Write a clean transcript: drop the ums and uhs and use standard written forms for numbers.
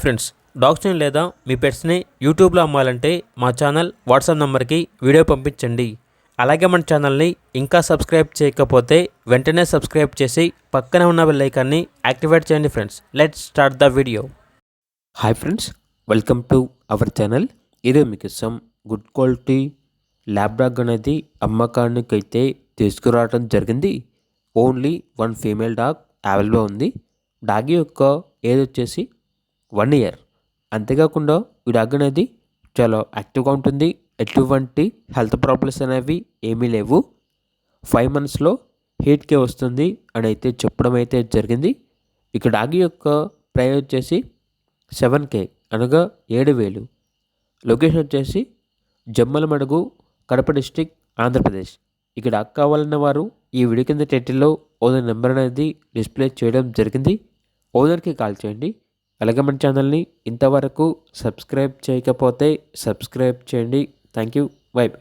Friends, డాగ్స్ని లేదా మీ పెట్స్ని యూట్యూబ్లో అమ్మాలంటే మా ఛానల్ వాట్సాప్ నెంబర్కి వీడియో పంపించండి. అలాగే మన ఛానల్ని ఇంకా సబ్స్క్రైబ్ చేయకపోతే వెంటనే సబ్స్క్రైబ్ చేసి పక్కనే ఉన్న బెల్ ఐకాన్ని యాక్టివేట్ చేయండి. Friends, let's start the video. Hi friends, welcome to our channel. ఈరోజు మీకు గుడ్ క్వాలిటీ ల్యాబ్ డాగ్ అనేది అమ్మకానికి అయితే తీసుకురావడం జరిగింది. ఓన్లీ 1 ఫీమేల్ డాగ్ అవైలబుల్ ఉంది. డాగ్ యొక్క ఏజ్ వచ్చేసి 1 ఇయర్. అంతేకాకుండా ఈ డాగ్ అనేది చాలా యాక్టివ్గా ఉంటుంది. ఎటువంటి హెల్త్ ప్రాబ్లమ్స్ అనేవి ఏమీ లేవు. 5 మంత్స్లో హీట్కే వస్తుంది అని అయితే చెప్పడం అయితే జరిగింది. ఇక డాగ్ యొక్క ప్రైస్ వచ్చేసి 7K అనగా 7,000. లొకేషన్ వచ్చేసి జమ్మలమడుగు, కడప డిస్టిక్, ఆంధ్రప్రదేశ్. ఇక్కడ డాగ్ కావాలన్న వారు ఈ వీడియో కింద టైటిల్లో ఓనర్ నెంబర్ అనేది డిస్ప్లే చేయడం జరిగింది. ఓనర్కి కాల్ చేయండి. అలాగే మన ఛానల్ని ఇంతవరకు సబ్స్క్రైబ్ చేయకపోతే సబ్స్క్రైబ్ చేయండి. Thank you. By by.